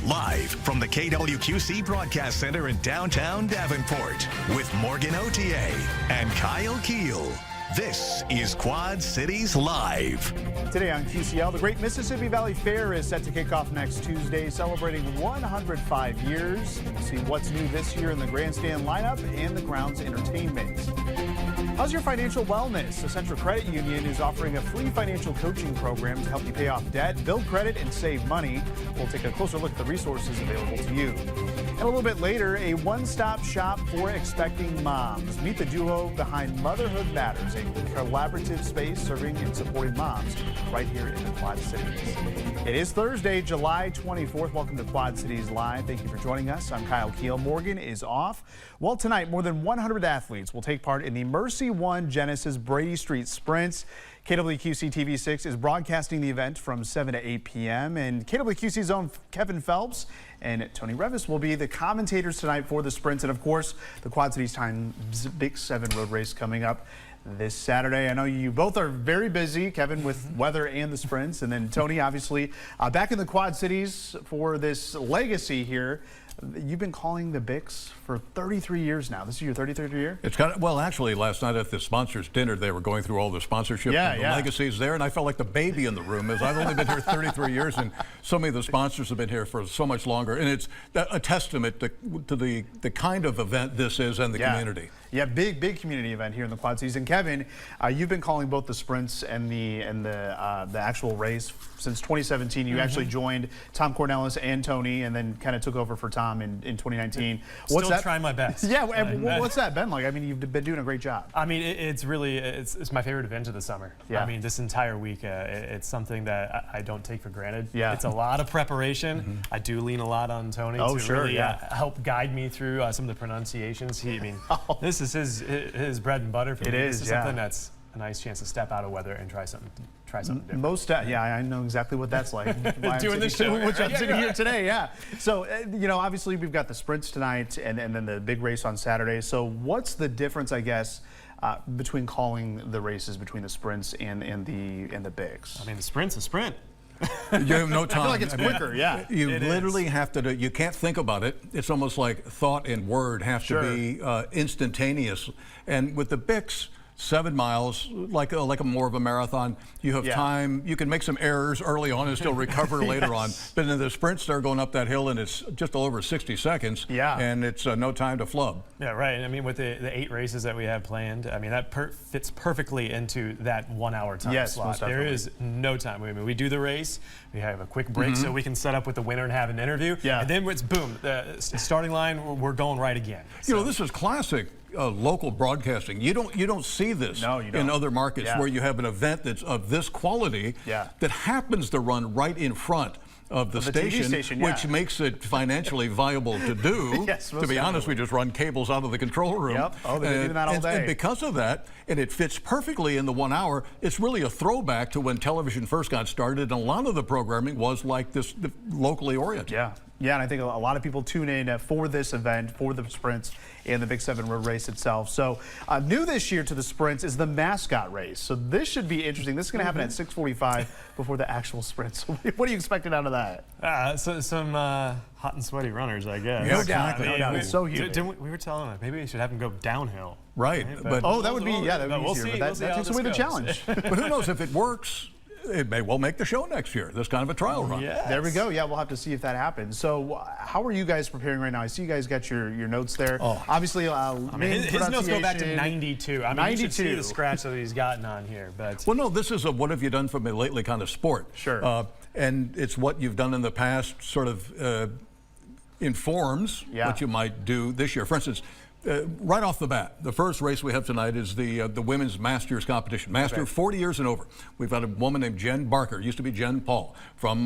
Live from the KWQC Broadcast Center in downtown Davenport with Morgan Otier and Kyle Keel. This is Quad Cities Live. Today on QCL, the Great Mississippi Valley Fair is set to kick off next Tuesday, celebrating 105 years. We'll see what's new this year in the grandstand lineup and the grounds entertainment. How's your financial wellness? The Central Credit Union is offering a free financial coaching program to help you pay off debt, build credit, and save money. We'll take a closer look at the resources available to you. And a little bit later, a one-stop shop for expecting moms. Meet the duo behind Motherhood Matters, a collaborative space serving and supporting moms right here in the Quad Cities. It is Thursday, July 24th. Welcome to Quad Cities Live. Thank you for joining us. I'm Kyle Keel. Morgan is off. Well, tonight, more than 100 athletes will take part in the Mercy One Genesis Brady Street Sprints. KWQC TV6 is broadcasting the event from 7 to 8 p.m. and KWQC's own Kevin Phelps and Tony Revis will be the commentators tonight for the sprints. And of course, the Quad Cities Times Big 7 road race coming up this Saturday. I know you both are very busy, Kevin, with weather and the sprints. And then Tony, obviously, back in the Quad Cities for this legacy here. You've been calling the Bics for 33 years now. This is your 33rd year? It's kind of, well, actually, last night at the sponsors' dinner, they were going through all the sponsorship and the legacies there, and I felt like the baby in the room, as I've only been here 33 years, and so many of the sponsors have been here for so much longer. And it's a testament to the kind of event this is and the community. Yeah, big community event here in the Quad Cities. And Kevin, you've been calling both the sprints and the actual race since 2017. You actually joined Tom Cornelis and Tony, and then kind of took over for Tom in 2019. Still trying my best. Yeah, what's that been like? I mean, you've been doing a great job. I mean, it's really it's my favorite event of the summer. Yeah. I mean, this entire week, it's something that I don't take for granted. Yeah. It's a lot of preparation. I do lean a lot on Tony to really help guide me through some of the pronunciations. This is his bread and butter for me. This is something that's a nice chance to step out of weather and try something different. I know exactly what that's like. Doing this show, which I'm sitting here today. So obviously we've got the sprints tonight and then the big race on Saturday. So what's the difference, I guess, between calling the races between the sprints and the bigs? I mean, the sprint's a sprint. You have no time. I feel like it's quicker, You literally have to you can't think about it. It's almost like thought and word have to be instantaneous. And with the Bics, 7 miles, like a more of a marathon, you have time. You can make some errors early on and still recover later on. But in the sprints, they're going up that hill, and it's just over 60 seconds. And it's no time to flub. Yeah, right. I mean, with the 8 races that we have planned, I mean, that fits perfectly into that 1 hour time slot. There is no time. I mean, we do the race, we have a quick break so we can set up with the winner and have an interview. And then it's boom, the starting line, we're going right again. You know, this is classic local broadcasting. You don't see this in other markets where you have an event that's of this quality that happens to run right in front of the station, which makes it financially viable to do. To be honest, we just run cables out of the control room. Oh, they've been doing that all day. And because of that, and it fits perfectly in the 1 hour, it's really a throwback to when television first got started, and a lot of the programming was like this, locally oriented. Yeah, and I think a lot of people tune in for this event, for the sprints and the Big 7 road race itself. So new this year to the sprints is the mascot race. So this should be interesting. This is going to happen at 6:45 before the actual sprints. So what are you expecting out of that? Some hot and sweaty runners, I guess. No doubt. It's so huge. We were telling them maybe we should have them go downhill. Right. But that would be easier. But that takes away the challenge. But who knows if it works? It may well make the show next year. This kind of a trial run. There we go. Yeah, we'll have to see if that happens. So how are you guys preparing right now? I see you guys got your notes there. Obviously, I mean, his notes go back to 92. I mean, 92. You should see the scratch that he's gotten on here. But well, no, this is a what have you done for me lately kind of sport. And it's what you've done in the past sort of informs what you might do this year. For instance, right off the bat, the first race we have tonight is the women's Masters competition. Master, 40 years and over. We've got a woman named Jen Barker, used to be Jen Paul, from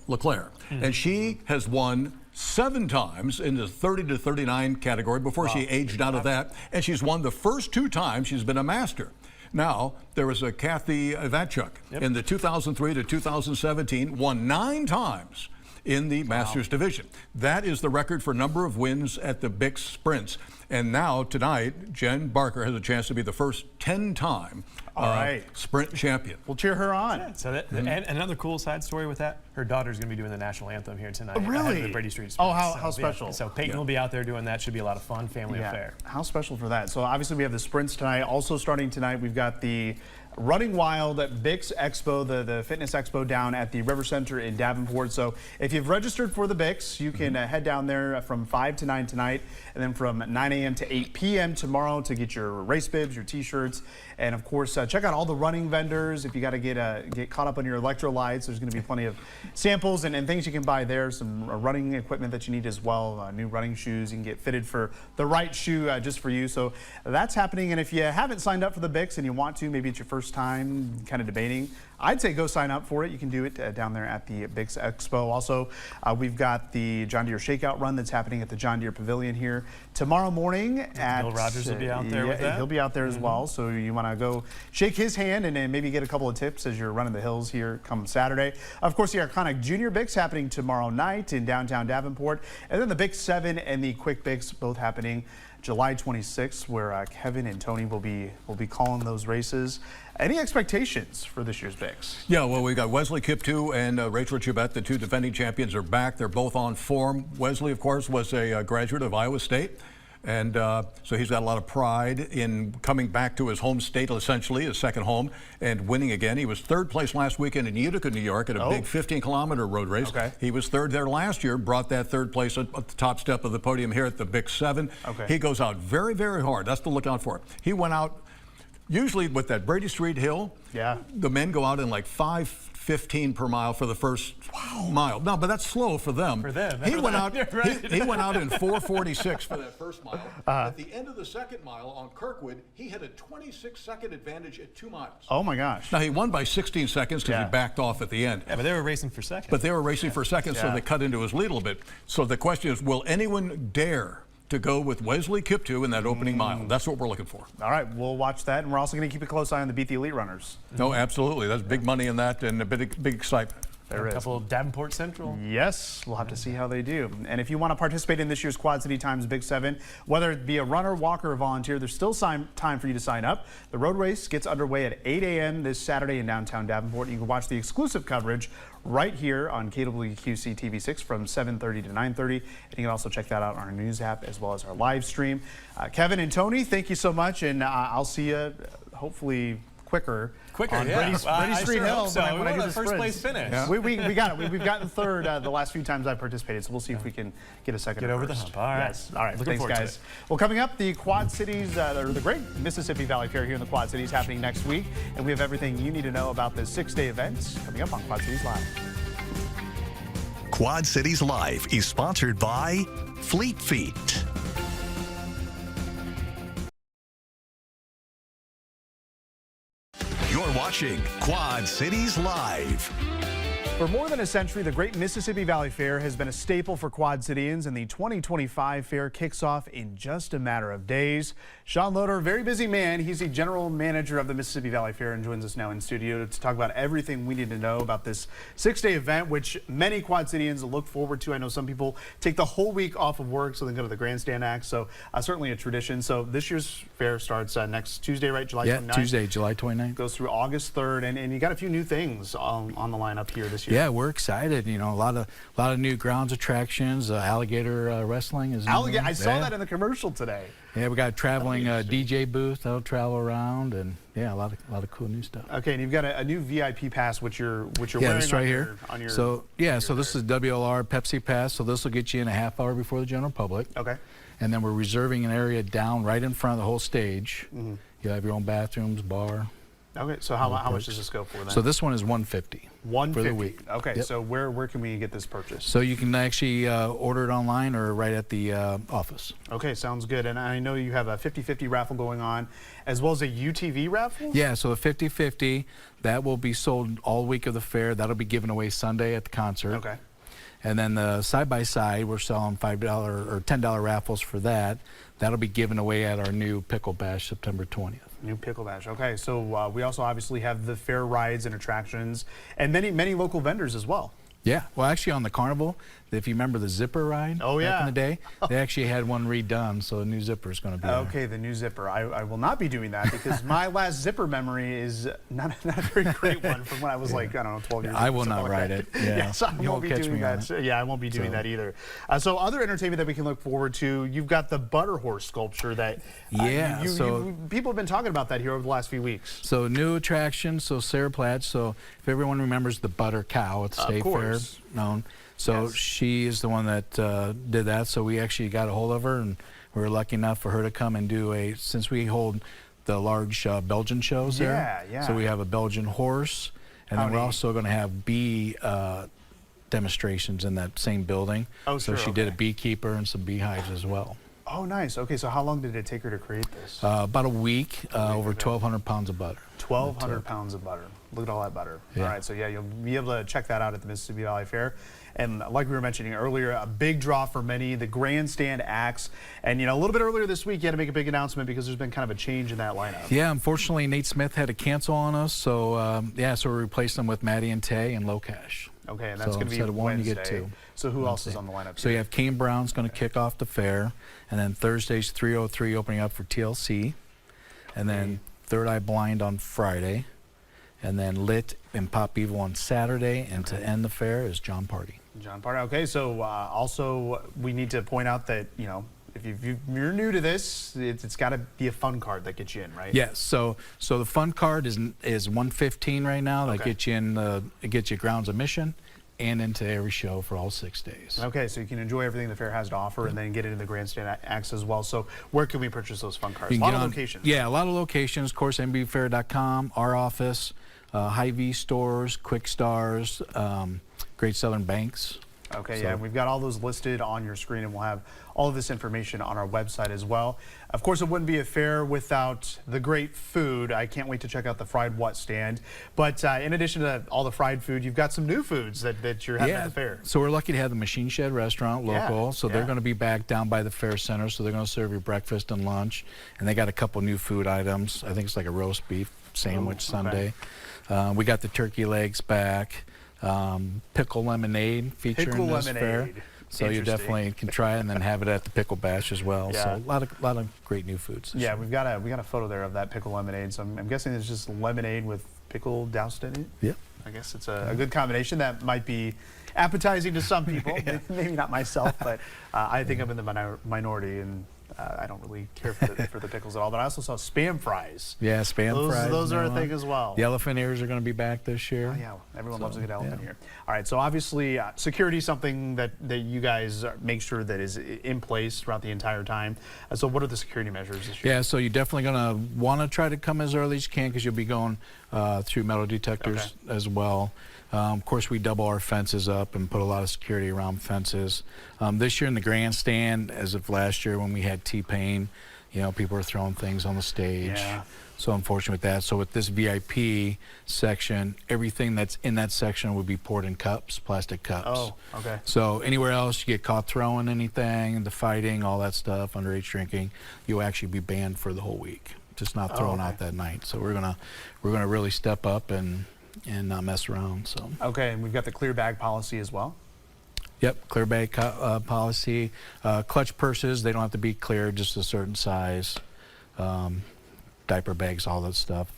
LeClaire. And she has won 7 times in the 30 to 39 category before she aged out of that. And she's won the first 2 times she's been a master. Now, there was a Kathy Vatchuk in the 2003 to 2017, won 9 times in the Masters division. That is the record for number of wins at the Bics Sprints. And now, tonight, Jen Barker has a chance to be the first 10-time sprint champion. We'll cheer her on. Yeah, so and another cool side story with that, her daughter's going to be doing the national anthem here tonight. Really? At the Brady Street Sprint. Oh, how special. Yeah. So Peyton will be out there doing that. Should be a lot of fun, family affair. How special for that. So obviously we have the sprints tonight. Also starting tonight, we've got the Running Wild at BIX Expo, the fitness expo down at the River Center in Davenport. So if you've registered for the BIX, you can head down there from 5 to 9 tonight, and then from 9 a.m. to 8 p.m. tomorrow to get your race bibs, your t-shirts, and of course check out all the running vendors. If you got to get caught up on your electrolytes, there's going to be plenty of samples and things you can buy there. Some running equipment that you need as well, new running shoes. You can get fitted for the right shoe just for you. So that's happening. And if you haven't signed up for the BIX and you want to, maybe it's your first time kind of debating, I'd say go sign up for it. You can do it down there at the BIX Expo. Also, we've got the John Deere Shakeout Run that's happening at the John Deere Pavilion here tomorrow morning. Bill Rogers will be out there with that. He'll be out there as well. So you want to go shake his hand and then maybe get a couple of tips as you're running the hills here come Saturday. Of course, the iconic Junior BIX happening tomorrow night in downtown Davenport. And then the BIX 7 and the Quick BIX both happening July 26th, where Kevin and Tony will be calling those races. Any expectations for this year's BIX? Yeah, well, we got Wesley Kiptoo and Rachel Chibet, the two defending champions, are back. They're both on form. Wesley, of course, was a graduate of Iowa State. And so he's got a lot of pride in coming back to his home state, essentially, his second home, and winning again. He was third place last weekend in Utica, New York, at a big 15-kilometer road race. Okay. He was third there last year, brought that third place at the top step of the podium here at the BIX 7. Okay. He goes out very, very hard. That's to look out for. He went out, usually with that Brady Street hill, the men go out in like 5:15 per mile for the first mile. No, but that's slow for them. For them. He went out. He went out in 4:46 for that first mile. At the end of the second mile on Kirkwood, he had a 26-second advantage at 2 miles. Oh my gosh! Now he won by 16 seconds because he backed off at the end. Yeah, but they were racing for second. But they were racing for second, so they cut into his lead a little bit. So the question is, will anyone dare to go with Wesley Kiptoo in that opening mile? That's what we're looking for. All right, we'll watch that, and we're also going to keep a close eye on the Beat the Elite runners. No, absolutely. That's big money in that and a big excitement. There is. A couple of Davenport Central. Yes, we'll have to see how they do. And if you want to participate in this year's Quad City Times Big 7, whether it be a runner, walker, or volunteer, there's still time for you to sign up. The road race gets underway at 8 a.m. this Saturday in downtown Davenport. You can watch the exclusive coverage right here on KWQC TV6 from 7:30 to 9:30. And you can also check that out on our news app as well as our live stream. Kevin and Tony, thank you so much, and I'll see you hopefully quicker on Brady Street Hill when I do the first place finish. Yeah. We got it. We've gotten third the last few times I've participated, so we'll see if we can get a second. Get over the hump. All right. Yes. All right. Thanks, guys. Well, coming up, the Quad Cities, or the Great Mississippi Valley Fair here in the Quad Cities, happening next week, and we have everything you need to know about this 6-day event coming up on Quad Cities Live. Quad Cities Live is sponsored by Fleet Feet. You're watching Quad Cities Live. For more than a century, the Great Mississippi Valley Fair has been a staple for Quad Cityans, and the 2025 fair kicks off in just a matter of days. Sean Loader, very busy man. He's the general manager of the Mississippi Valley Fair and joins us now in studio to talk about everything we need to know about this 6-day event, which many Quad Cityans look forward to. I know some people take the whole week off of work so they go to the Grandstand Act, so certainly a tradition. So this year's fair starts next Tuesday, right? July 29th? Yeah, Tuesday, July 29th. Goes through August 3rd, and you got a few new things on the lineup here this year. Yeah, we're excited. You know, a lot of new grounds attractions. Alligator wrestling is. I saw that in the commercial today. Yeah, we got a traveling DJ booth that'll travel around, and yeah, a lot of cool new stuff. Okay, and you've got a new VIP pass, which you're wearing. This right here. So this is WLR Pepsi Pass. So this will get you in a half hour before the general public. Okay. And then we're reserving an area down right in front of the whole stage. Mm-hmm. You'll have your own bathrooms, bar. Okay, so how much does this go for then? So this one is $150. $150 for the week. Okay, yep. So where can we get this purchased? So you can actually order it online or right at the office. Okay, sounds good. And I know you have a 50-50 raffle going on, as well as a UTV raffle? Yeah, so the 50-50, that will be sold all week of the fair. That'll be given away Sunday at the concert. Okay. And then the side-by-side, we're selling $5 or $10 raffles for that. That'll be given away at our new Pickle Bash September 20th. New Pickle Bash. Okay, so we also obviously have the fair rides and attractions and many local vendors as well. Yeah, well, actually on the carnival, if you remember the zipper ride back in the day, they actually had one redone, so a new zipper is going to be there. Okay, the new zipper. I will not be doing that because my last zipper memory is not a very great one from when I was like, I don't know, 12 years old. I will not ride it. Yeah. So I won't be doing that. Yeah, I won't be doing that either. So other entertainment that we can look forward to, you've got the butter horse sculpture that people have been talking about that here over the last few weeks. So new attraction, so Sarah Platt, so if everyone remembers the butter cow at the State Fair known. So she is the one that did that. So we actually got a hold of her, and we were lucky enough for her to come and do since we hold the large Belgian shows there. So we have a Belgian horse, and then we're also going to have bee demonstrations in that same building. So she did a beekeeper and some beehives as well. Oh, nice. Okay, so how long did it take her to create this? About a week, over 1,200 pounds of butter. 1,200 pounds of butter. Look at all that butter. All right, so yeah, you'll be able to check that out at the Mississippi Valley Fair. And like we were mentioning earlier, a big draw for many, the grandstand acts. And, you know, a little bit earlier this week, you had to make a big announcement because there's been kind of a change in that lineup. Yeah, unfortunately, Nate Smith had to cancel on us. So, so we replaced them with Maddie and Tay and Low Cash. Okay, and that's going to be instead of one, Wednesday. you get two. So who else is on the lineup? So you have Kane Brown's going to kick off the fair. And then Thursday's 303 opening up for TLC. And then Third Eye Blind on Friday. And then Lit and Pop Evil on Saturday. And to end the fair is John Party. John Party. Okay, so also we need to point out that, you know, if you're new to this, it's got to be a fun card that gets you in, right? Yes. So the fun card is $115 right now. That gets you in. It gets you grounds admission and into every show for all 6 days. Okay, so you can enjoy everything the fair has to offer and then get into the grandstand acts as well. So where can we purchase those fun cards? A lot of locations. Yeah, a lot of locations. Of course, mbfair.com, our office, Hy-Vee stores, Quick Stars, Great Southern Banks. Okay, yeah, we've got all those listed on your screen, and we'll have all of this information on our website as well. Of course, it wouldn't be a fair without the great food. I can't wait to check out the Fried What stand. But in addition to all the fried food, you've got some new foods that you're having at the fair. So we're lucky to have the Machine Shed restaurant local. So they're going to be back down by the fair center. So they're going to serve you breakfast and lunch. And they got a couple new food items. I think it's like a roast beef sandwich Sunday. We got the turkey legs back. Pickle lemonade featuring this fair. So you definitely can try it and then have it at the Pickle Bash as well. So a lot of great new foods. Yeah, we got a photo there of that pickle lemonade. So I'm guessing it's just lemonade with pickle doused in it. Yeah. I guess it's a good combination that might be appetizing to some people. Maybe not myself, but I think I'm in the minority, and I don't really care for the pickles at all. But I also saw Spam fries. Yeah, Spam fries. Those are a thing as well. The elephant ears are going to be back this year. Oh, yeah, everyone loves a good elephant ear. All right, so obviously security is something that you guys make sure that is in place throughout the entire time. So what are the security measures this year? Yeah, so you're definitely going to want to try to come as early as you can because you'll be going through metal detectors as well. Of course, we double our fences up and put a lot of security around fences. This year in the grandstand, as of last year when we had T-Pain, you know, people were throwing things on the stage. Yeah. So unfortunate with that. So with this VIP section, everything that's in that section would be poured in cups, plastic cups. Oh, okay. So anywhere else you get caught throwing anything, the fighting, all that stuff, underage drinking, you'll actually be banned for the whole week. Just not thrown out that night. So we're gonna really step up and not mess around. So okay, and we've got the clear bag policy as well. Yep, clear bag policy. Clutch purses, they don't have to be clear, just a certain size. Diaper bags, all that stuff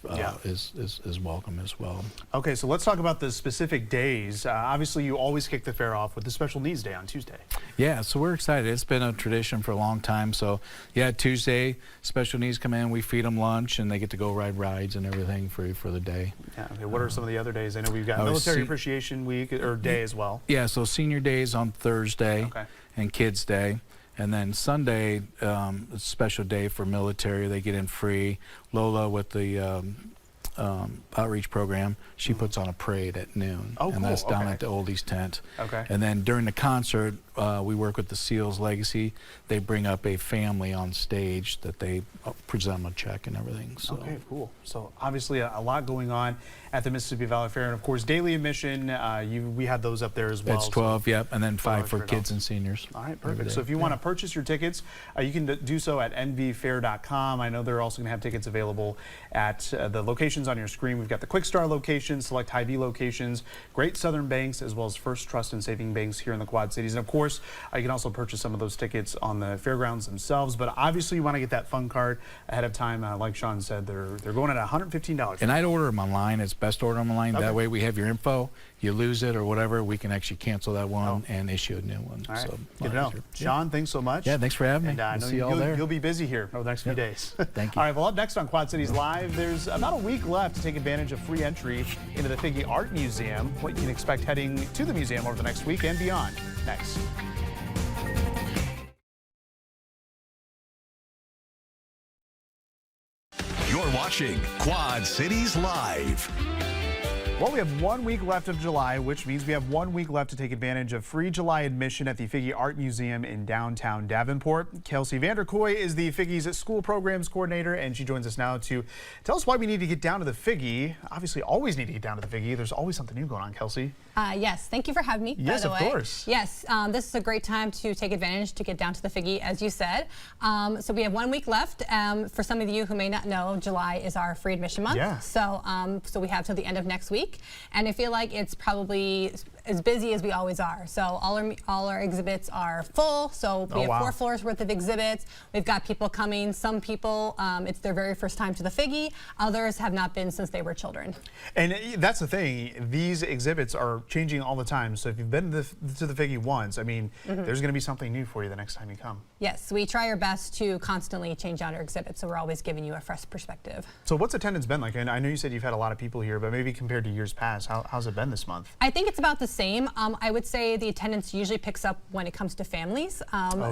is welcome as well. Okay, so let's talk about the specific days. Obviously, you always kick the fair off with the Special Needs Day on Tuesday. Yeah, so we're excited. It's been a tradition for a long time. So, yeah, Tuesday, special needs come in, we feed them lunch, and they get to go ride rides and everything for the day. Yeah, okay, what are some of the other days? I know we've got Military Appreciation Week, or Day as well. Yeah, so Senior Day is on Thursday, and Kids Day. And then Sunday, a special day for military. They get in free. Lola with the outreach program, she puts on a parade at noon. Oh, and that's down at the Oldies tent. Okay. And then during the concert, we work with the SEALs Legacy. They bring up a family on stage that they present them a check and everything. So. Okay, cool. So obviously a lot going on at the Mississippi Valley Fair. And of course, daily admission, we had those up there as well. It's 12, yep, and then 5 for kids and seniors. All right, perfect. So if you want to purchase your tickets, you can do so at nvfair.com. I know they're also going to have tickets available at the locations locations on your screen. We've got the Quick Start locations, select Hy-Vee locations, Great Southern banks, as well as First Trust and Saving banks here in the Quad Cities. And of course, you can also purchase some of those tickets on the fairgrounds themselves. But obviously, you want to get that fun card ahead of time. Like Sean said, they're going at $115. And I'd order them online. It's best to order them online. Okay. That way we have your info. You lose it or whatever, we can actually cancel that one and issue a new one. All right. So, good to know. Sean, thanks so much. Yeah, thanks for having me. And I know you'll be busy here over the next few days. Thank you. All right, well, up next on Quad Cities Live, there's about a week left to take advantage of free entry into the Figge Art Museum. What you can expect heading to the museum over the next week and beyond. Next. You're watching Quad Cities Live. Well, we have 1 week left of July, which means we have 1 week left to take advantage of free July admission at the Figge Art Museum in downtown Davenport. Kelsey Vanderkoy is the Figge's School Programs Coordinator, and she joins us now to tell us why we need to get down to the Figge. Obviously, always need to get down to the Figge. There's always something new going on, Kelsey. Yes, thank you for having me. Yes, by the of way. course. Yes, this is a great time to take advantage to get down to the Figge, as you said. So we have 1 week left. For some of you who may not know, July is our free admission month. Yeah. So, so we have till the end of next week, and I feel like it's probably as busy as we always are. So all our exhibits are full. So we have 4 floors worth of exhibits. We've got people coming. Some people, it's their very first time to the Figge. Others have not been since they were children. And that's the thing. These exhibits are changing all the time. So if you've been to the Figge once, I mean, there's going to be something new for you the next time you come. Yes, we try our best to constantly change out our exhibits. So we're always giving you a fresh perspective. So what's attendance been like? And I know you said you've had a lot of people here, but maybe compared to years past, how's it been this month? I think it's about the same. I would say the attendance usually picks up when it comes to families.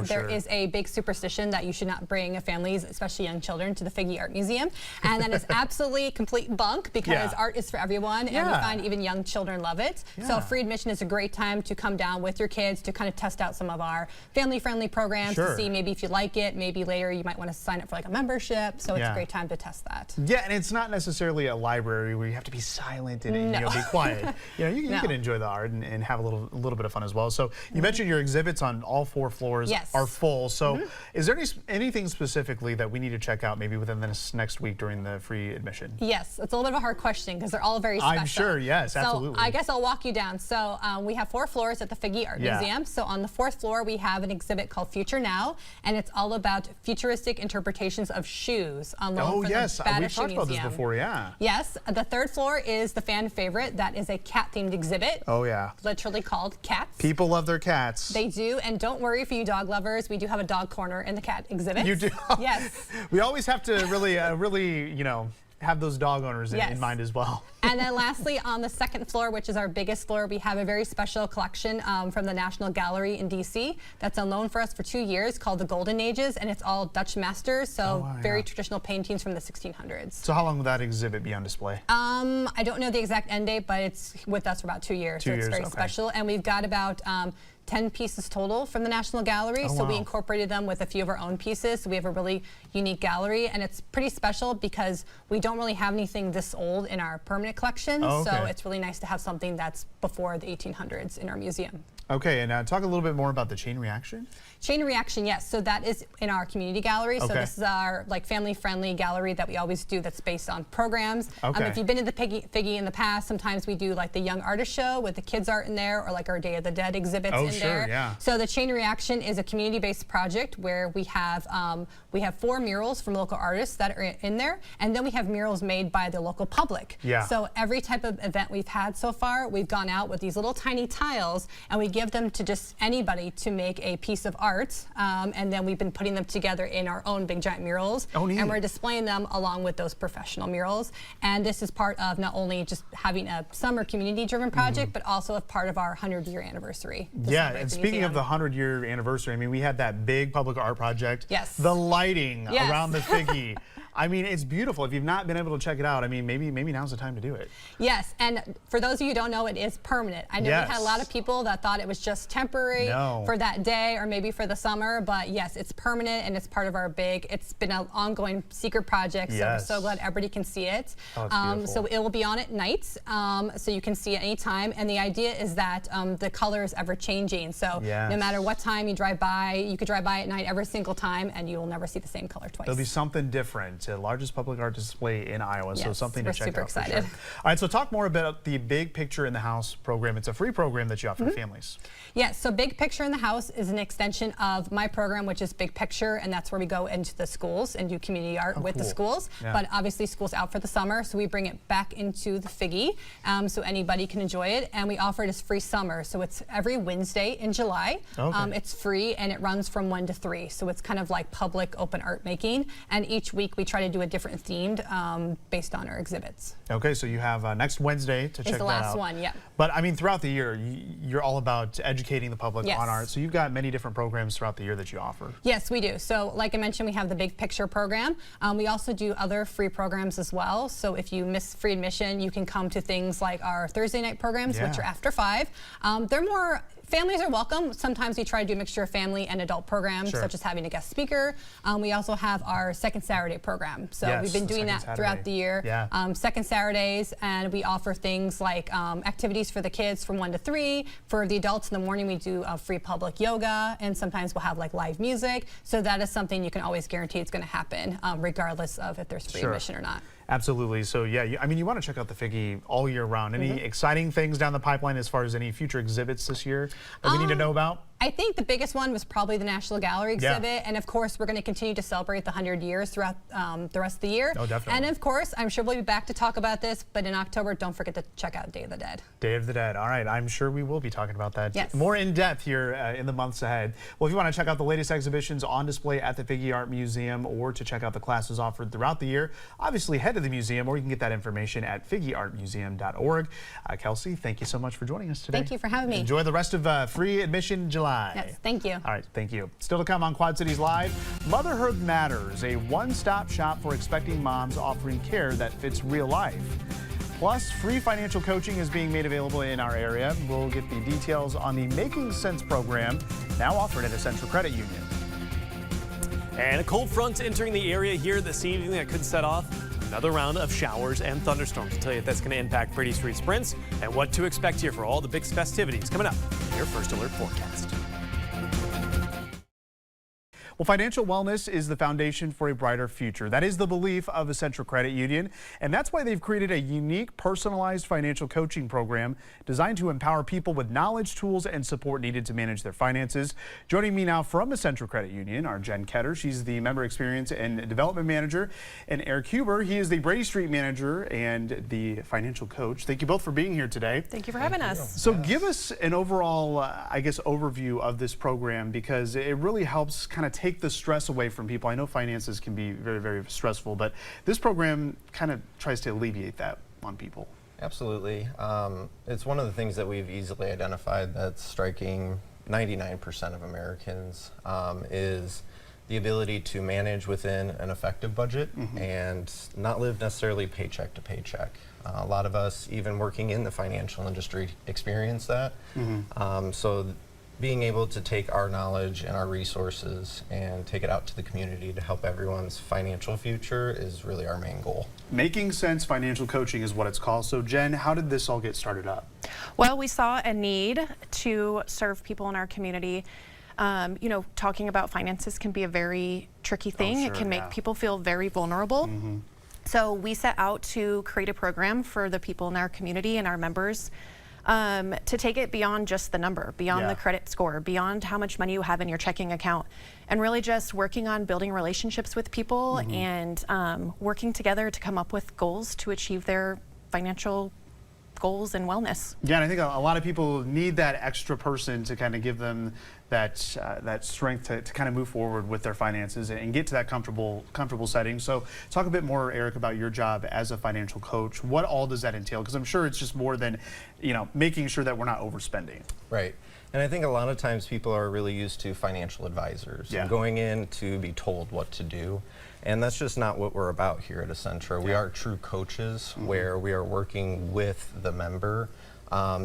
There is a big superstition that you should not bring families, especially young children, to the Figge Art Museum. And that is absolutely complete bunk because art is for everyone, and we find even young children love it. So free admission is a great time to come down with your kids to kind of test out some of our family-friendly programs to see maybe if you like it. Maybe later you might want to sign up for like a membership. So it's a great time to test that. Yeah, and it's not necessarily a library where you have to be silent and be quiet. You can enjoy the art and have a little bit of fun as well. So you mentioned your exhibits on all 4 floors are full. So is there anything specifically that we need to check out maybe within this next week during the free admission? Yes, it's a little bit of a hard question because they're all very special. I'm sure, yes, absolutely. So I guess I'll walk you down. So we have 4 floors at the Figge Art Museum. So on the 4th floor, we have an exhibit called Future Now, and it's all about futuristic interpretations of shoes on loan from the we've talked about this before, Yes, the 3rd floor is the fan favorite. That is a cat-themed exhibit. Oh, yeah. Literally called Cats. People love their cats. They do, and don't worry for you dog lovers, we do have a dog corner in the cat exhibit. You do? Yes. We always have to really, have those dog owners in mind as well. And then lastly, on the 2nd floor, which is our biggest floor, we have a very special collection from the National Gallery in DC that's on loan for us for 2 years called the Golden Ages, and it's all Dutch masters, so very traditional paintings from the 1600s. So how long will that exhibit be on display? I don't know the exact end date, but it's with us for about 2 years, so it's very special. And we've got about 10 pieces total from the National Gallery, so we incorporated them with a few of our own pieces. So we have a really unique gallery, and it's pretty special because we don't really have anything this old in our permanent collection, so it's really nice to have something that's before the 1800s in our museum. Okay, and talk a little bit more about the chain reaction. Chain reaction, yes. So that is in our community gallery. So this is our family-friendly gallery that we always do that's based on programs. If you've been to the Figge in the past, sometimes we do like the Young Artist Show with the kids art in there, or like our Day of the Dead exhibits in there. So the Chain Reaction is a community-based project where we have 4 murals from local artists that are in there, and then we have murals made by the local public. So every type of event we've had so far, we've gone out with these little tiny tiles, and we give them to just anybody to make a piece of art, and then we've been putting them together in our own big giant murals, and we're displaying them along with those professional murals. And this is part of not only just having a summer community-driven project, but also a part of our 100-year anniversary. And speaking of the 100-year anniversary, I mean, we had that big public art project. The lighting around the Figge. I mean, it's beautiful. If you've not been able to check it out, I mean, maybe now's the time to do it. Yes, and for those of you who don't know, it is permanent. I know we had a lot of people that thought it was just temporary for that day or maybe for the summer, but yes, it's permanent and it's part of our it's been an ongoing secret project, so we're so glad everybody can see it. So it will be on at night, so you can see it anytime, and the idea is that the color is ever changing, so no matter what time you drive by, you could drive by at night every single time and you will never see the same color twice. There'll be something different. It's the largest public art display in Iowa, so something to check out. We're super excited. For sure. All right, so talk more about the Big Picture in the House program. It's a free program that you offer to families. Yes, so Big Picture in the House is an extension of my program, which is Big Picture, and that's where we go into the schools and do community art with the schools. But obviously school's out for the summer, so we bring it back into the Figge, so anybody can enjoy it. And we offer it as free summer, so it's every Wednesday in July. It's free and it runs from 1 to 3, so it's kind of like public open art making. And each week we try to do a different themed based on our exhibits. Okay, so you have next Wednesday to check that out. It's the last one, yeah. But I mean, throughout the year, you're all about educating the public on art. So you've got many different programs throughout the year that you offer. Yes, we do. So like I mentioned, we have the Big Picture program. We also do other free programs as well. So if you miss free admission, you can come to things like our Thursday night programs, which are after 5. They're more, families are welcome. Sometimes we try to do a mixture of family and adult programs, such as having a guest speaker. We also have our Second Saturday program. So we've been doing that throughout the year. Second Saturdays, and we offer things like activities for the kids from 1 to 3. For the adults in the morning, we do free public yoga, and sometimes we'll have like live music. So that is something you can always guarantee it's going to happen, regardless of if there's free admission or not. Absolutely. So yeah, I mean, you want to check out the Figge all year round. Any exciting things down the pipeline as far as any future exhibits this year that we need to know about? I think the biggest one was probably the National Gallery exhibit, and of course we're going to continue to celebrate the 100 years throughout the rest of the year. Oh, definitely. And of course, I'm sure we'll be back to talk about this, but in October, don't forget to check out Day of the Dead. Day of the Dead. All right, I'm sure we will be talking about that more in depth here in the months ahead. Well, if you want to check out the latest exhibitions on display at the Figge Art Museum, or to check out the classes offered throughout the year, obviously head to the museum, or you can get that information at figgeartmuseum.org. Kelsey, thank you so much for joining us today. Thank you for having me. Enjoy the rest of free admission July. Yes, thank you. All right, thank you. Still to come on Quad Cities Live, Motherhood Matters, a one-stop shop for expecting moms offering care that fits real life. Plus, free financial coaching is being made available in our area. We'll get the details on the Making Sense program, now offered at Essential Credit Union. And a cold front entering the area here this evening that could set off another round of showers and thunderstorms. I'll tell you if that's going to impact Brady Street Sprints and what to expect here for all the big festivities coming up in your First Alert forecast. Well, financial wellness is the foundation for a brighter future. That is the belief of Essential Credit Union, and that's why they've created a unique, personalized financial coaching program designed to empower people with knowledge, tools, and support needed to manage their finances. Joining me now from Essential Credit Union are Jen Ketter. She's the Member Experience and Development Manager, and Eric Huber. He is the Brady Street Manager and the Financial Coach. Thank you both for being here today. Thank you for having us. So give us an overall, I guess, overview of this program, because it really helps kind of take the stress away from people. I know finances can be very, very stressful, but this program kind of tries to alleviate that on people. Absolutely. It's one of the things that we've easily identified that's striking 99% of Americans is the ability to manage within an effective budget and not live necessarily paycheck to paycheck. A lot of us, even working in the financial industry, experience that. So being able to take our knowledge and our resources and take it out to the community to help everyone's financial future is really our main goal. Making Sense Financial Coaching is what it's called. So Jen, how did this all get started up? Well, we saw a need to serve people in our community. You know, talking about finances can be a very tricky thing. It can make people feel very vulnerable. So we set out to create a program for the people in our community and our members to take it beyond just the number, beyond the credit score, beyond how much money you have in your checking account, and really just working on building relationships with people and working together to come up with goals to achieve their financial goals and wellness. Yeah, and I think a lot of people need that extra person to kind of give them that strength to kind of move forward with their finances and get to that comfortable setting. So talk a bit more, Eric, about your job as a financial coach. What all does that entail? Because I'm sure it's just more than, you know, making sure that we're not overspending. Right. And I think a lot of times people are really used to financial advisors and going in to be told what to do. And that's just not what we're about here at Essentra. We are true coaches where we are working with the member,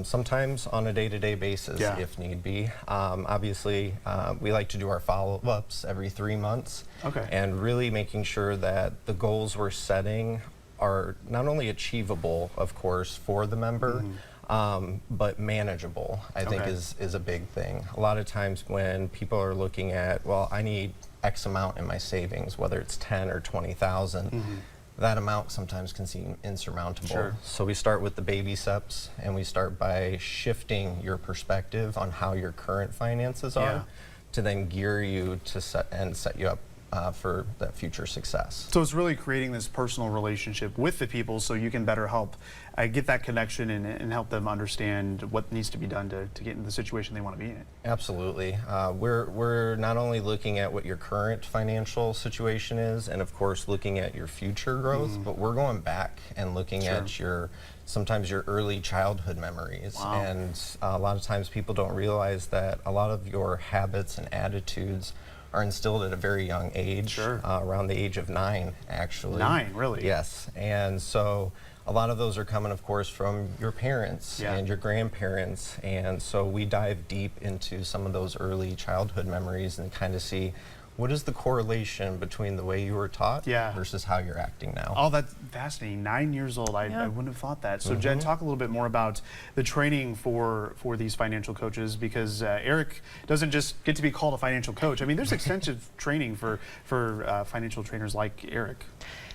sometimes on a day-to-day basis if need be. Obviously, we like to do our follow-ups every 3 months and really making sure that the goals we're setting are not only achievable, of course, for the member, but manageable, I think is a big thing. A lot of times when people are looking at, well, I need X amount in my savings, whether it's 10 or 20,000. That amount sometimes can seem insurmountable. Sure. So we start with the baby steps, and we start by shifting your perspective on how your current finances are to then gear you to set you up for that future success. So it's really creating this personal relationship with the people so you can better help get that connection and help them understand what needs to be done to get in the situation they want to be in. Absolutely. We're not only looking at what your current financial situation is, and of course looking at your future growth, but we're going back and looking at sometimes your early childhood memories. Wow. And a lot of times people don't realize that a lot of your habits and attitudes are instilled at a very young age, around the age of 9, actually. 9, really? Yes, and so a lot of those are coming, of course, from your parents and your grandparents, and so we dive deep into some of those early childhood memories and kind of see what is the correlation between the way you were taught versus how you're acting now. Oh, that's fascinating. 9 years old, I wouldn't have thought that. So Jen, talk a little bit more about the training for these financial coaches, because Eric doesn't just get to be called a financial coach. I mean, there's extensive training for financial trainers like Eric.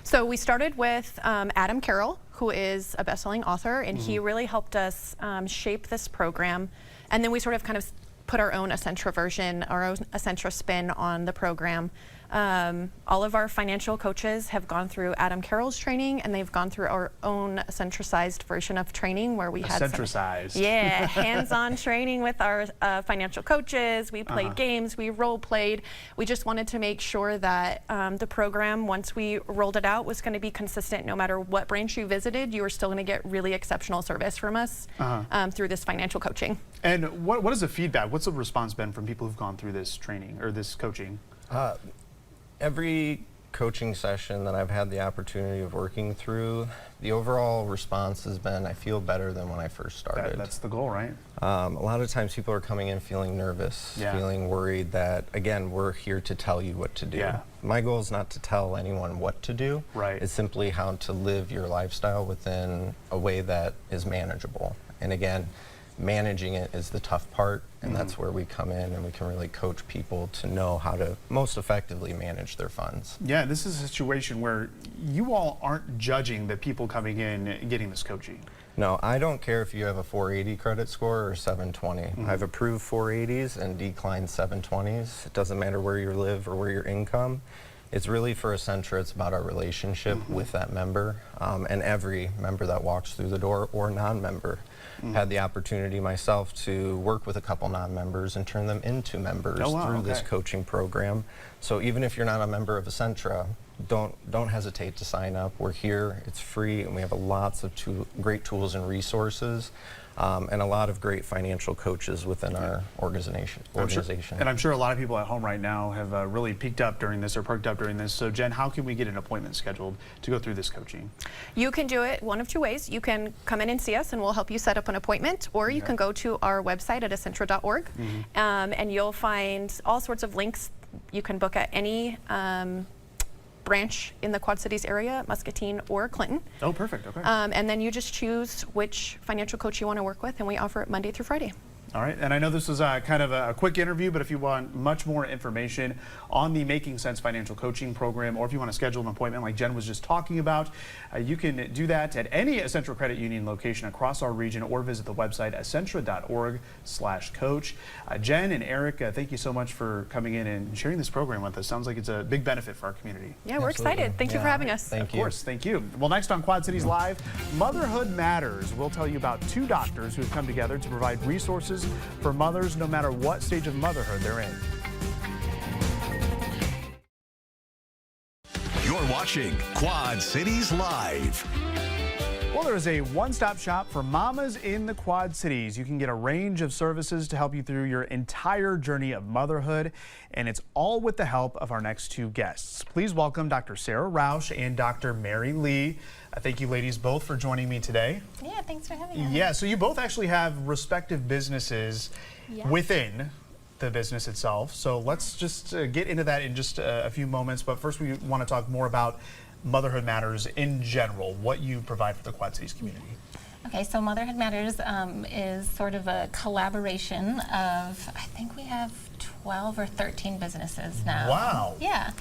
So we started with Adam Carroll, who is a best-selling author, and he really helped us shape this program. And then we sort of kind of put our own Essentra version, our own Essentra spin on the program. All of our financial coaches have gone through Adam Carroll's training, and they've gone through our own Essentra-sized version of training where we had Essentra-sized. hands-on training with our financial coaches. We played games, we role-played. We just wanted to make sure that the program, once we rolled it out, was going to be consistent. No matter what branch you visited, you were still going to get really exceptional service from us through this financial coaching. And what is the feedback? What's the response been from people who've gone through this training or this coaching? Every coaching session that I've had the opportunity of working through, the overall response has been, I feel better than when I first started. That's the goal, right? A lot of times people are coming in feeling nervous, feeling worried that, again, we're here to tell you what to do. My goal is not to tell anyone what to do. It's simply how to live your lifestyle within a way that is manageable. And again, managing it is the tough part, and that's where we come in and we can really coach people to know how to most effectively manage their funds. Yeah, this is a situation where you all aren't judging the people coming in and getting this coaching. No, I don't care if you have a 480 credit score or 720. I've approved 480s and declined 720s. It doesn't matter where you live or where your income. It's really for Essentra, it's about our relationship with that member, and every member that walks through the door or non-member. Had the opportunity myself to work with a couple non-members and turn them into members through this coaching program. So even if you're not a member of Essentra, don't hesitate to sign up. We're here, it's free, and we have lots of great tools and resources. And a lot of great financial coaches within our organization. And I'm sure a lot of people at home right now have really perked up during this. So Jen, how can we get an appointment scheduled to go through this coaching? You can do it one of two ways. You can come in and see us and we'll help you set up an appointment, or you can go to our website at essentra.org and you'll find all sorts of links. You can book at any branch in the Quad Cities area, Muscatine or Clinton. Oh, perfect. Okay. And then you just choose which financial coach you want to work with, and we offer it Monday through Friday. All right, and I know this was kind of a quick interview, but if you want much more information on the Making Sense Financial Coaching Program, or if you want to schedule an appointment like Jen was just talking about, you can do that at any Essentra Credit Union location across our region, or visit the website essentra.org/coach. Jen and Eric, thank you so much for coming in and sharing this program with us. Sounds like it's a big benefit for our community. Yeah, we're excited. Thank you for having us. Of course, thank you. Well, next on Quad Cities Live, Motherhood Matters. We'll tell you about 2 doctors who have come together to provide resources for mothers no matter what stage of motherhood they're in. You're watching Quad Cities Live. Well, there is a one-stop shop for mamas in the Quad Cities. You can get a range of services to help you through your entire journey of motherhood, and it's all with the help of our next 2 guests. Please welcome Dr. Sarah Rausch and Dr. Mary Lee. Thank you, ladies, both for joining me today. Yeah, thanks for having us. Yeah, so you both actually have respective businesses within the business itself. So let's just get into that in just a few moments. But first, we want to talk more about Motherhood Matters in general, what you provide for the Quad Cities community. Okay, so Motherhood Matters is sort of a collaboration of, I think we have 12 or 13 businesses now. Wow. Yeah.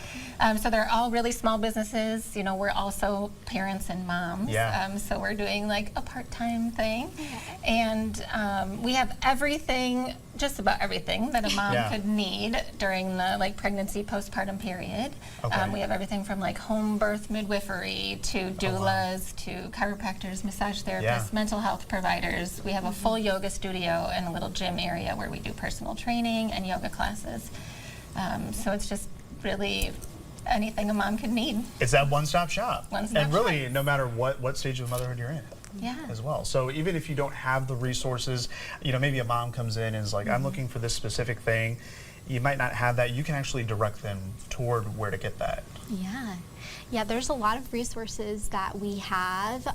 So they're all really small businesses. You know, we're also parents and moms. Yeah. So we're doing like a part-time thing. And we have everything, just about everything that a mom could need during the like pregnancy, postpartum period. Okay. We have everything from like home birth midwifery to doulas to chiropractors, massage therapists, mental health providers. We have a full yoga studio and a little gym area where we do personal training and yoga classes. So it's just really anything a mom could need. It's that one-stop shop. One-stop and really, no matter what stage of motherhood you're in. Yeah. As well. So even if you don't have the resources, you know, maybe a mom comes in and is like, I'm looking for this specific thing. You might not have that. You can actually direct them toward where to get that. Yeah, there's a lot of resources that we have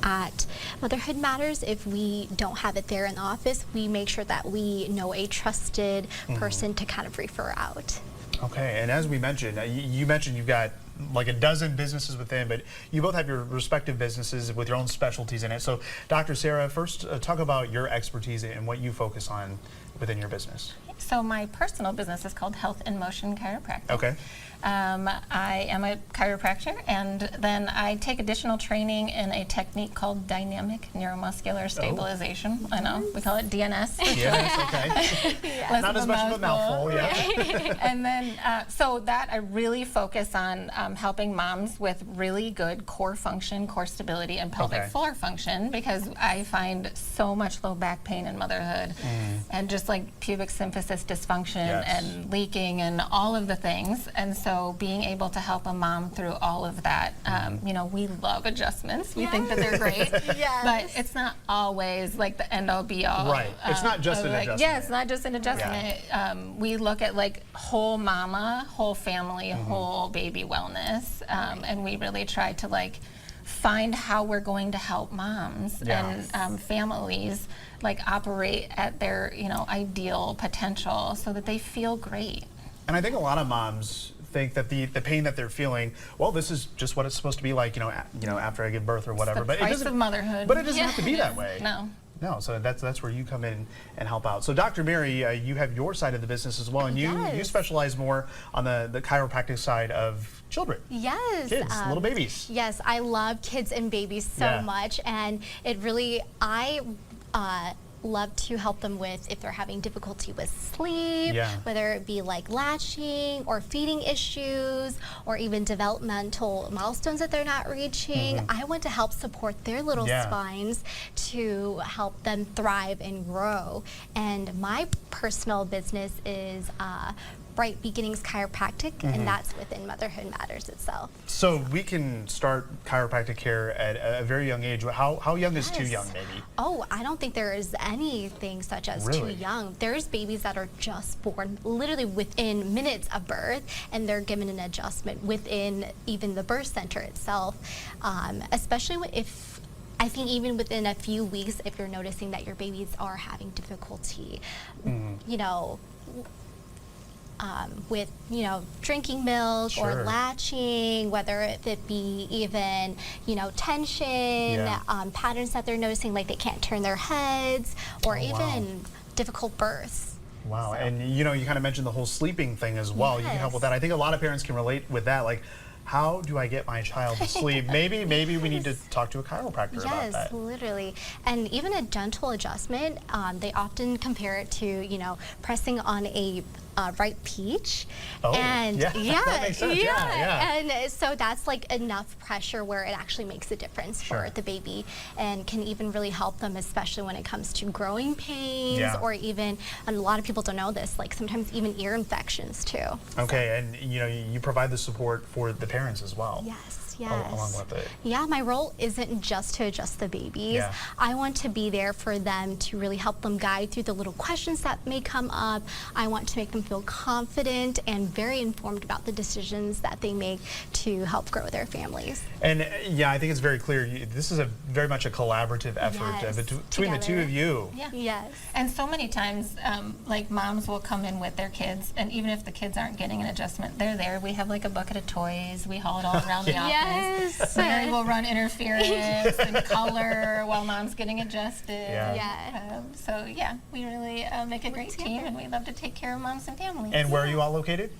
at Motherhood Matters. If we don't have it there in the office, we make sure that we know a trusted person to kind of refer out. Okay, and as we mentioned, you mentioned you've got like a dozen businesses within, but you both have your respective businesses with your own specialties in it. So, Dr. Sarah, first talk about your expertise and what you focus on within your business. So my personal business is called Health in Motion Chiropractic. Okay. I am a chiropractor, and then I take additional training in a technique called dynamic neuromuscular stabilization. I know, we call it DNS. Yes, okay. Not as much of a mouthful, And then, so that I really focus on helping moms with really good core function, core stability, and pelvic floor function, because I find so much low back pain in motherhood, and just like pubic symphysis dysfunction and leaking and all of the things. And so being able to help a mom through all of that, you know, we love adjustments. We think that they're great, but it's not always like the end all be all. Right. It's not just an adjustment. Yeah, it's not just an adjustment. We look at like whole mama, whole family, whole baby wellness, and we really try to like find how we're going to help moms and families like operate at their, you know, ideal potential so that they feel great. And I think a lot of moms think that the pain that they're feeling, well, this is just what it's supposed to be like, you know, after I give birth or whatever. But it doesn't of motherhood. But it doesn't have to be that way. No. No, so that's where you come in and help out. So, Dr. Mary, you have your side of the business as well, and you specialize more on the chiropractic side of children. Yes. Kids, little babies. Yes, I love kids and babies so much, and it really, I love to help them with if they're having difficulty with sleep, whether it be like latching or feeding issues or even developmental milestones that they're not reaching. I want to help support their little spines to help them thrive and grow. And my personal business is Bright Beginnings Chiropractic, and that's within Motherhood Matters itself. So we can start chiropractic care at a very young age. How young is too young, maybe? Oh, I don't think there is anything such as too young. There's babies that are just born literally within minutes of birth, and they're given an adjustment within even the birth center itself, especially if I think even within a few weeks, if you're noticing that your babies are having difficulty, you know, with, you know, drinking milk or latching, whether it be even, you know, tension, patterns that they're noticing, like they can't turn their heads, or even difficult births. Wow, and you know, you kind of mentioned the whole sleeping thing as well. You can help with that. I think a lot of parents can relate with that. Like, how do I get my child to sleep? Maybe we need to talk to a chiropractor about that. Yes, literally. And even a gentle adjustment, they often compare it to, you know, pressing on a ripe peach. And that makes sense. And so that's like enough pressure where it actually makes a difference for the baby, and can even really help them, especially when it comes to growing pains, or even, and a lot of people don't know this, like sometimes even ear infections too. Okay, and you know, you provide the support for the parents as well. Yes. Along with it. Yeah, my role isn't just to adjust the babies. I want to be there for them to really help them guide through the little questions that may come up. I want to make them feel confident and very informed about the decisions that they make to help grow their families. And yeah, I think it's very clear. This is very much a collaborative effort between the two of you. Yes. And so many times, like moms will come in with their kids, and even if the kids aren't getting an adjustment, they're there. We have like a bucket of toys. We haul it all around the office. Yes. Mary will run interference and color while mom's getting adjusted. Yeah. So yeah, we really make a great team, and we love to take care of moms and families. And where are you all located?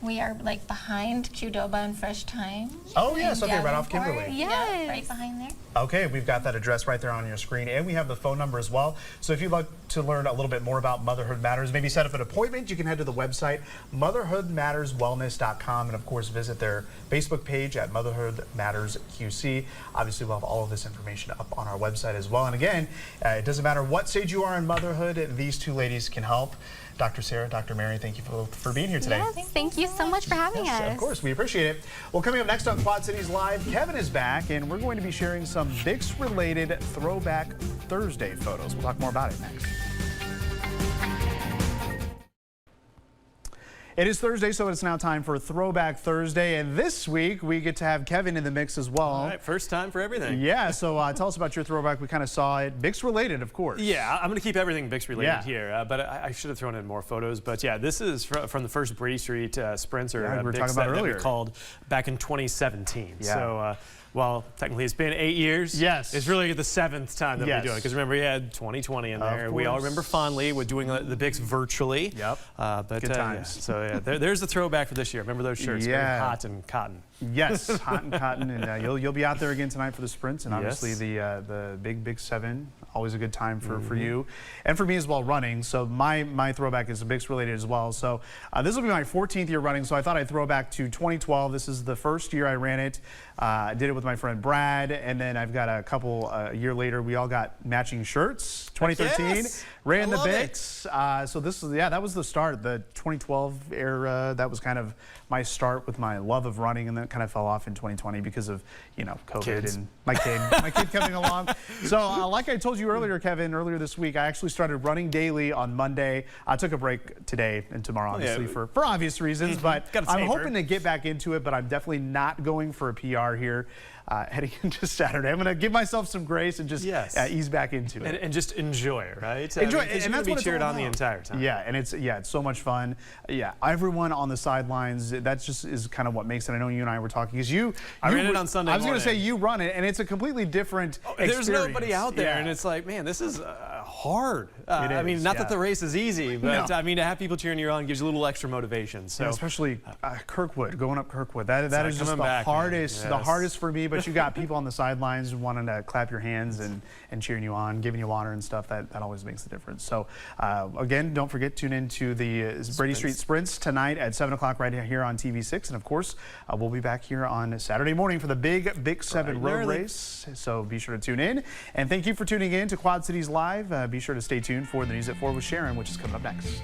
We are like behind Qdoba and Fresh Time. Oh yes, okay, right off Kimberly. Yes. Yeah, right behind there. Okay, we've got that address right there on your screen, and we have the phone number as well. So if you'd like to learn a little bit more about Motherhood Matters, maybe set up an appointment, you can head to the website motherhoodmatterswellness.com, and of course visit their Facebook page at Motherhood Matters QC. Obviously, we'll have all of this information up on our website as well. And again, it doesn't matter what stage you are in motherhood, these two ladies can help. Dr. Sarah, Dr. Mary, thank you for being here today. Yes, thank you so much for having us. Of course, we appreciate it. Well, coming up next on Quad Cities Live, Kevin is back, and we're going to be sharing some Bix-related Throwback Thursday photos. We'll talk more about it next. It is Thursday, so it's now time for Throwback Thursday, and this week we get to have Kevin in the mix as well. All right, first time for everything. Yeah, so tell us about your throwback. We kind of saw it. Bix related, of course. Yeah, I'm going to keep everything Bix related here, but I should have thrown in more photos. But yeah, this is from the first Brady Street sprints, or we were Bix talking about earlier. that we called back in 2017. Yeah. So, well, technically it's been 8 years. Yes. It's really the 7th time that we're doing it. Because remember, we had 2020 in there. We all remember fondly. We're doing the Bix virtually. Yep. But, good times. Yeah. So yeah, there's the throwback for this year. Remember those shirts? Yeah. Very hot and cotton. Yes, hot and cotton, and you'll be out there again tonight for the sprints, and obviously the big 7. Always a good time for you and for me as well running. So my throwback is Bix related as well. So this will be my 14th year running. So I thought I'd throw back to 2012. This is the first year I ran it. I did it with my friend Brad, and then I've got a year later, we all got matching shirts. 2013, ran the Bix. So this is, that was the start, the 2012 era. That was kind of my start with my love of running, and then kind of fell off in 2020 because of, COVID and my kid coming along. So like I told you earlier, Kevin, earlier this week, I actually started running daily on Monday. I took a break today and tomorrow, obviously, for obvious reasons, but I'm hoping to get back into it, but I'm definitely not going for a PR here. Heading into Saturday, I'm going to give myself some grace and just ease back into it, and just enjoy it, right? Enjoy it, and that's what cheered on the entire time. Yeah, and it's so much fun. Yeah, everyone on the sidelines. That just is kind of what makes it. I know you and I were talking because I ran it on Sunday. I was going to say you run it, and it's a completely different experience. There's nobody out there, and it's like, man, this is hard. I mean, not that the race is easy, but I mean, to have people cheering you on gives you a little extra motivation. So especially Kirkwood, going up Kirkwood. That is just the hardest. The hardest for me. But you got people on the sidelines wanting to clap your hands and cheering you on, giving you water and stuff. That always makes a difference. So again, don't forget, tune in to the Brady Street Sprints tonight at 7 o'clock right here on TV6. And of course, we'll be back here on Saturday morning for the big Bix 7 road race. So be sure to tune in. And thank you for tuning in to Quad Cities Live. Be sure to stay tuned for the News at 4 with Sharon, which is coming up next.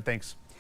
Thanks.